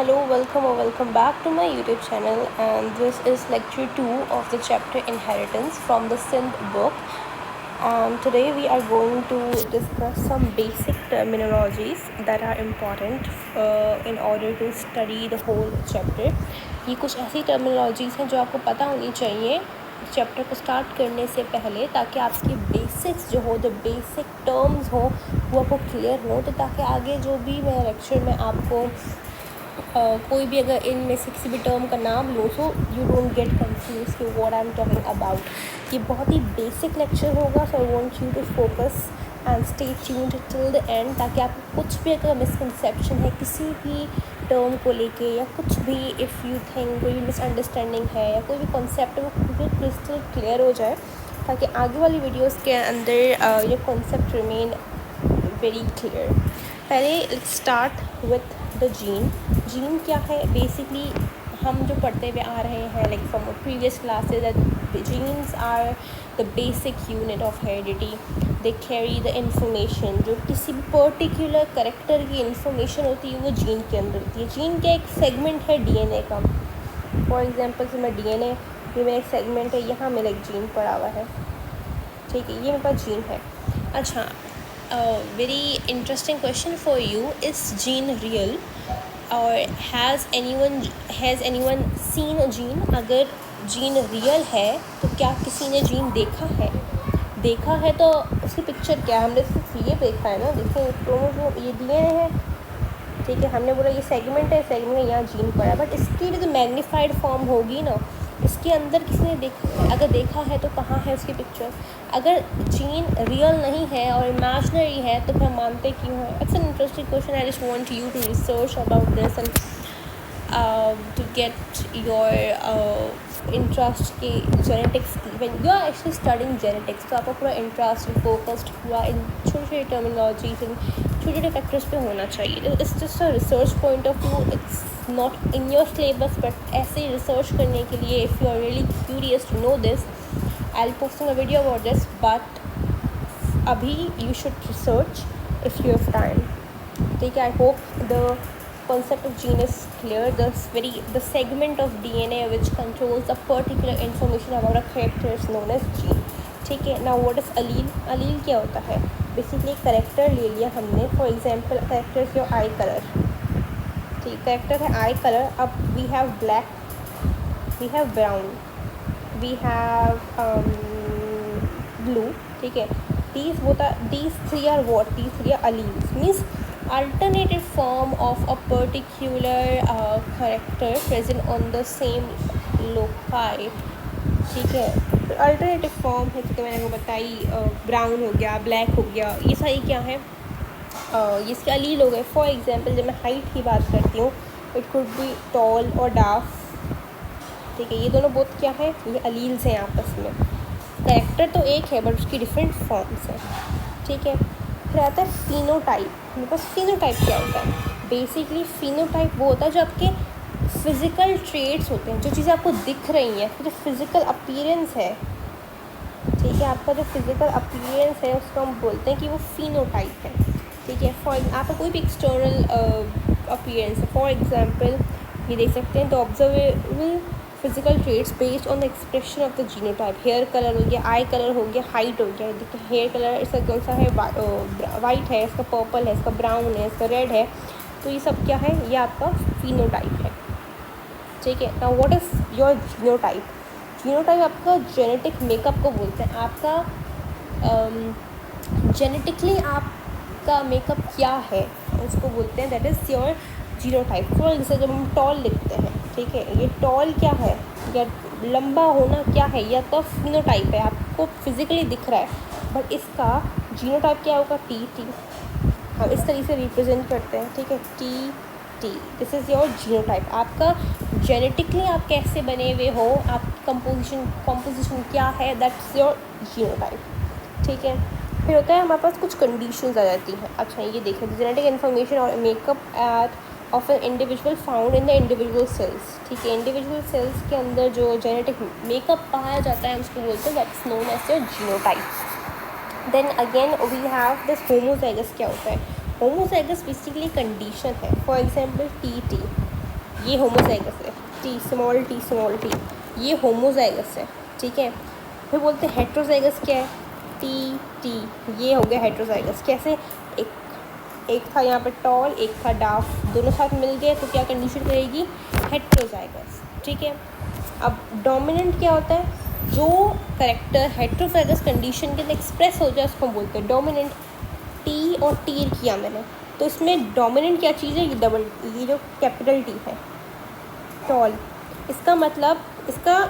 hello, welcome or welcome back to my YouTube channel, and this is lecture 2 of the chapter Inheritance from the Sindh book. And today we are going to discuss some basic terminologies that are important in order to study the whole chapter. ये कुछ ऐसी terminologies हैं जो आपको पता होनी चाहिए chapter को स्टार्ट करने से पहले, ताकि आपकी बेसिक्स जो हो, द बेसिक टर्म्स हो, वो आपको क्लियर हो, तो ताकि आगे जो भी मैं लेक्चर में आपको कोई भी अगर इनमें से किसी भी टर्म का नाम लो so you don't get confuse कि what I am talking about. ये बहुत ही बेसिक लेक्चर होगा, so I want you to focus and stay tuned till the end, ताकि आपको कुछ भी अगर मिसकंसेप्शन है किसी भी टर्म को लेके या कुछ भी, इफ़ यू थिंक कोई मिसअंडरस्टैंडिंग है या कोई भी कॉन्सेप्ट है, वो बिल्कुल क्रिस्टल क्लियर हो जाए, ताकि आगे वाली वीडियोस के अंदर ये कॉन्सेप्ट रिमेन वेरी क्लियर। पहले let's start with the gene क्या है। बेसिकली हम जो पढ़ते हुए आ रहे हैं like from previous classes, that genes are the basic unit of heredity. They carry the information, जो किसी भी पर्टिकुलर करेक्टर की इंफॉर्मेशन होती है वो जीन के अंदर होती है। जीन का एक सेगमेंट है डीएनए का। फॉर एग्जांपल से मैं डीएनए, ये मेरा एक सेगमेंट है, यहाँ मेरा एक जीन पड़ा हुआ है, ठीक है, ये मेरे पास जीन है। अच्छा, very interesting question for you, is gene real or has anyone seen a gene? अगर जीन रियल है तो क्या किसी ने जीन देखा है तो उसकी पिक्चर क्या है? हमने सिर्फ ये देखा है ना, देखिए क्रोमोसोम ये डीएनए है, ठीक है, हमने बोला ये सेगमेंट है, सेगमेंट में यहाँ जीन पड़ा है, बट इसकी भी तो मैग्नीफाइड फॉर्म होगी ना, इसके अंदर किसी ने अगर देखा है तो कहाँ है उसकी पिक्चर? अगर जीन रियल नहीं है और इमेजिनरी है तो फिर मानते क्यों है? It's an interesting question. I just want you to research about this and to get your interest की जेनेटिक्स की। When you are actually studying genetics, तो आपका पूरा इंटरेस्ट फोकस्ड पूरा इन छोटे छोटे टर्मिनोलॉजीज, इन छोटे छोटे फैक्टर्स पे होना चाहिए। It's just a research point of view, it's not in your syllabus, but ऐसे रिसर्च करने के लिए if you are really curious to know this, I will posting a video about this, but अभी you should research if you have time, ठीक है। I hope the concept of gene is clear. The segment of DNA which controls a particular information about a character is known as gene, ठीक है। now what is allele क्या होता है? Basically character ले लिया हमने, for example character is your eye colour, ठीक, character है आई कलर। अब we have black, we have brown, we have blue, ठीक है। these three are what? These three are alleles, means alternative form of a particular character present on the same loci, ठीक है। तो alternative form है, क्योंकि मैंने आपको बताई, ब्राउन हो गया, ब्लैक हो गया, ये सारी क्या है, ये इसके अलील हो गए। फॉर एग्जांपल जब मैं हाइट की बात करती हूँ, इट कुड बी टॉल और डार्क, ठीक है, ये दोनों बहुत क्या है, ये अलील्स हैं आपस में। कैरेक्टर तो एक है बट उसकी डिफरेंट फॉर्म्स हैं, ठीक है। फिर आता है फिनोटाइप। मेरे पास फिनोटाइप क्या होता है? बेसिकली फिनोटाइप वो होता है जो आपके फिज़िकल ट्रेट्स होते हैं, जो चीज़ें आपको दिख रही हैं, जो फिज़िकल अपीयरेंस है, ठीक है, आपका जो फिज़िकल अपीयरेंस है उसको हम बोलते हैं कि वो फिनोटाइप है, ठीक है। फॉर आपका कोई भी एक्सटर्नल अपीयरेंस है, फॉर एग्जांपल ये देख सकते हैं, the observable physical traits based on the expression of the genotype. Hair colour हो गया, आई कलर हो गया, हाइट हो गया, देखिए हेयर कलर इसका कौन सा है, वाइट है, इसका पर्पल है, इसका ब्राउन है, इसका रेड है, तो ये सब क्या है, ये आपका फिनोटाइप है, ठीक है। Now what is your genotype? Genotype आपका जेनेटिक मेकअप को बोलते हैं। आपका जेनेटिकली आपका मेकअप क्या है उसको बोलते हैं, that is your genotype. For जैसे जब हम टॉल लिखते हैं, ठीक है, ये टॉल क्या है या लंबा होना क्या है, या तो फिनोटाइप है, आपको फिजिकली दिख रहा है, बट इसका जीनोटाइप क्या होगा, टी। हम इस तरीके से रिप्रेजेंट करते हैं, ठीक है, T, this is your genotype. आपका जेनेटिकली आप कैसे बने हुए हो, आप कंपोजिशन क्या है, दैट्स योर जीनोटाइप, ठीक है। फिर होता है हमारे पास कुछ कंडीशंस आ जाती हैं। अच्छा, ये देखें, जेनेटिक इन्फॉर्मेशन और makeup at of an individual found in the individual cells, ठीक है। इंडिविजुअल सेल्स के अंदर जो जेनेटिक मेकअप पाया जाता है उसको बोलते हैं that's known as your genotype. Then again we have this homozygous. क्या होता है होमोजाइगस? बेसिकली कंडीशन है। फॉर एग्जांपल टी, ये होमोजाइगस है, टी स्मॉल टी, ये होमोजाइगस है, ठीक है। फिर बोलते हैं हेट्रोजाइगस क्या है, टी, ये हो गया हेट्रोजाइगस। कैसे, एक था यहाँ पे टॉल, एक था डाफ, दोनों साथ मिल गए तो क्या कंडीशन रहेगी, हेट्रोजाइगस, ठीक है। अब डोमिनेंट क्या होता है, जो करेक्टर हेट्रोजाइगस कंडीशन के अंदर एक्सप्रेस हो जाए उसको बोलते हैं डोमिनेंट। टी और टी किया मैंने, तो इसमें डोमिनेंट क्या चीज़ है, ये डबल, ये जो कैपिटल टी है टॉल, इसका मतलब इसका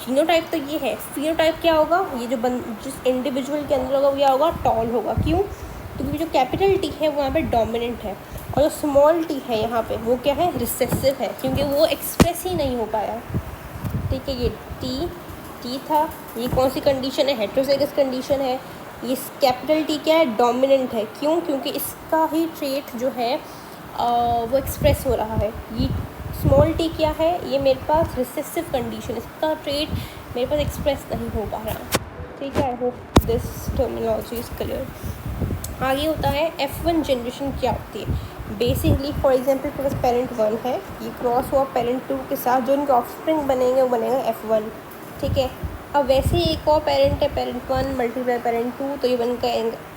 जीनोटाइप तो ये है, फिनोटाइप क्या होगा, ये जो जिस इंडिविजुअल के अंदर होगा वो क्या होगा, टॉल होगा। क्यों, क्योंकि जो कैपिटल टी है वो यहाँ पे डोमिनेंट है, और जो स्मॉल टी है यहाँ पे वो क्या है, रिसेसिव है, क्योंकि वो एक्सप्रेस ही नहीं हो पाया, ठीक है। ये टी था, ये कौन सी कंडीशन है, हेट्रोजाइगस कंडीशन है। ये कैपिटल टी क्या है, डोमिनेंट है। क्यों, क्योंकि इसका ही ट्रेट जो है वो एक्सप्रेस हो रहा है। ये स्मॉल टी क्या है, ये मेरे पास रिसेसिव कंडीशन, इसका ट्रेट मेरे पास एक्सप्रेस नहीं हो पा रहा, ठीक है। I hope this terminology is clear. आगे होता है F1 जनरेशन क्या होती है। बेसिकली फॉर एग्जांपल के पास पेरेंट 1 है, ये क्रॉस हुआ पेरेंट 2 के साथ, जो इनके ऑफस्प्रिंग बनेंगे वो बनेगा F1, ठीक है। अब वैसे ही एक और पेरेंट है, पेरेंट 1 मल्टीप्लाई पेरेंट 2, तो ये बनकर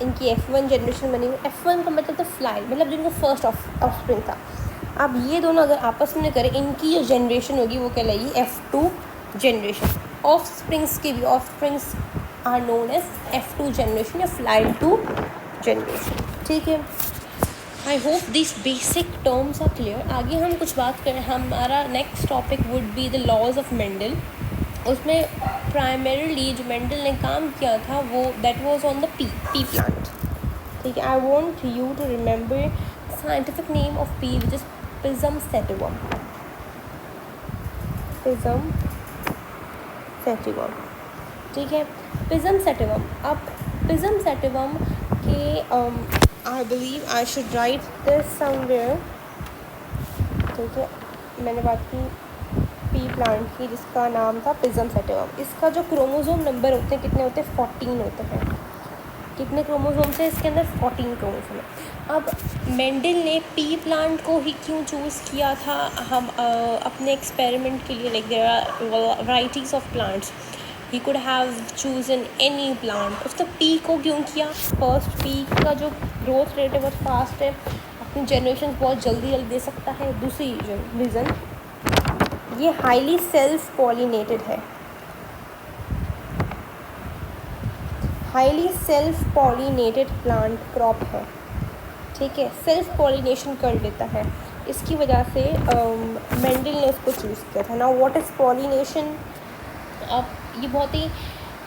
इनकी F1 जनरेशन बनेगी। F1 का मतलब था फ्लाई, मतलब जिनका फर्स्ट ऑफस्प्रिंग था। अब ये दोनों अगर आपस में करें, इनकी जो जनरेशन होगी वो कहलाएगी F2 जनरेशन। ऑफस्प्रिंग्स की भी offsprings are known as F2 generation या फ्लाई 2 जनरेशन, ठीक है। I hope this basic terms are clear. आगे हम कुछ बात करें, हमारा next topic would be the laws of Mendel. उसमें प्राइमरीली जो मेंडल ने काम किया था वो that was on the pea plant, ठीक है। I want you to remember scientific name of pea which is Pisum sativum, ठीक है, पिजम सेटिवम। अब पिजम सेटिवम के आई believe I should right this somewhere, ठीक है। मैंने बात की पी प्लांट की जिसका नाम था पिजम सेटिवम। इसका जो क्रोमोसोम नंबर होते हैं कितने होते हैं, 14 होते हैं। कितने क्रोमोसोम से इसके अंदर, 14 क्रोमोसोम है। अब मेंडल ने पी प्लांट को ही क्यों चूज़ किया था, हम अपने एक्सपेरिमेंट के लिए, like there are varieties of plants, he could have chosen any plant, उसका पी को क्यों किया। फर्स्ट, पी का जो ग्रोथ रेट है बहुत फास्ट है, अपनी जनरेशन बहुत जल्दी दे सकता है। दूसरी रीज़न, ये हाईली सेल्फ पॉलिनेटेड है, highly self pollinated plant crop है, ठीक है। सेल्फ पॉलिनेशन कर लेता है, इसकी वजह से मेंडल ने उसको चूज़ किया था। नाउ व्हाट इज़ पॉलिनेशन, अब ये बहुत ही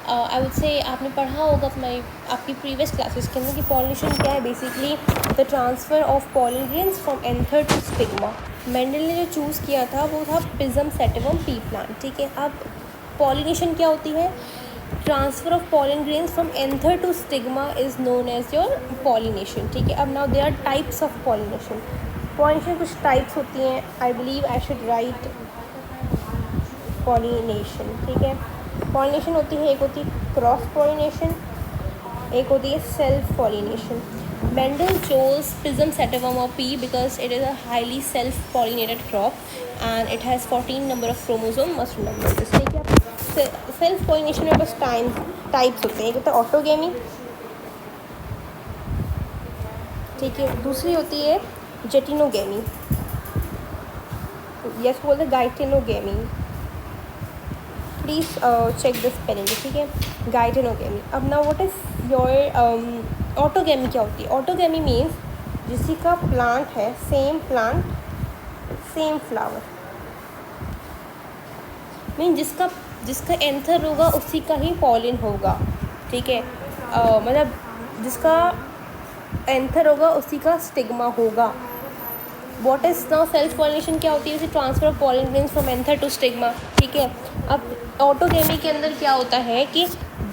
आई वुड से आपने पढ़ा होगा अपनी आपकी प्रीवियस क्लासेस के अंदर कि पॉलिनेशन क्या है। Basically the transfer of pollen grains from anther to stigma. Mendel ने जो चूज़ किया था वो था पिजम सेटिवम पी प्लांट, ठीक है। अब पॉलिनेशन क्या होती है, transfer of pollen grains from anther to stigma is known as your pollination, ठीक है। अब now there are types of pollination. Pollination कुछ टाइप्स होती हैं, I believe I should write pollination, ठीक है। पॉलिनेशन होती है, एक होती है क्रॉस पॉलिनेशन, एक होती है self pollination. Mendel chose Pisum sativum or P because it is a highly self-pollinated crop and it has 14 number of chromosome, must remember this, ठीक है। सेल्फ पॉलिनेशन में बस टाइप्स होते हैं, एक होता है ऑटोगेमी, ठीक है। दूसरी होती है जेटिनोगेमी, यस बोलते हैं गाइटेनोगेमी, प्लीज़ चेक द स्पेलिंग, ठीक है, गाइटेनोगेमी। अब now what is your autogamy क्या होती है। ऑटोगेमी मीन्स जिसी का प्लांट है, same plant same flower, mean जिसका एंथर होगा उसी का ही पॉलिन होगा, ठीक है। मतलब जिसका एंथर होगा उसी का स्टिग्मा होगा। What is now self pollination क्या होती है, जैसे transfer of pollen grains from anther to stigma, ठीक है। अब ऑटोगेमी के अंदर क्या होता है कि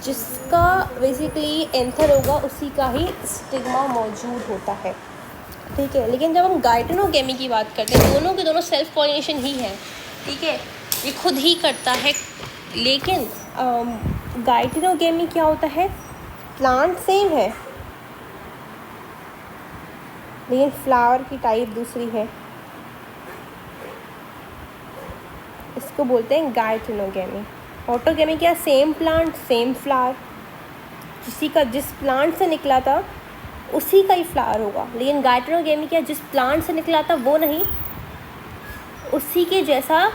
जिसका बेसिकली एंथर होगा उसी का ही स्टिग्मा मौजूद होता है, ठीक है। लेकिन जब हम गाइटेनोगेमी की बात करते हैं, दोनों के दोनों सेल्फ पॉलिनेशन ही है, ठीक है, ये खुद ही करता है। लेकिन गाइटेनोगेमी क्या होता है, प्लांट सेम है लेकिन फ्लावर की टाइप दूसरी है, उसको बोलते हैं गायटिनोगेमी। ऑटोगेमी क्या? सेम प्लांट सेम फ्लावर, किसी का जिस प्लांट से निकला था उसी का ही फ्लावर होगा। लेकिन गायटिनोगेमी क्या? जिस प्लांट से निकला था वो नहीं, उसी के जैसा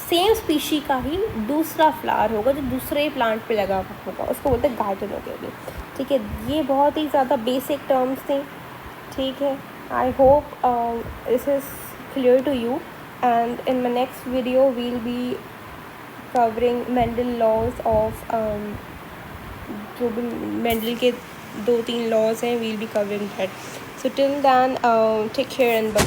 सेम स्पीशी का ही दूसरा फ्लावर होगा जो दूसरे प्लांट पे लगा हुआ होगा, उसको बोलते हैं गायटिनोगेमी। ठीक है, ये बहुत ही ज़्यादा बेसिक टर्म्स थी। ठीक है, I hope this is clear to you, and in my next video we'll be covering Mendel laws of, जो भी मेंडल के 2-3 लॉज हैं, we'll be covering that. So till then take care and bye.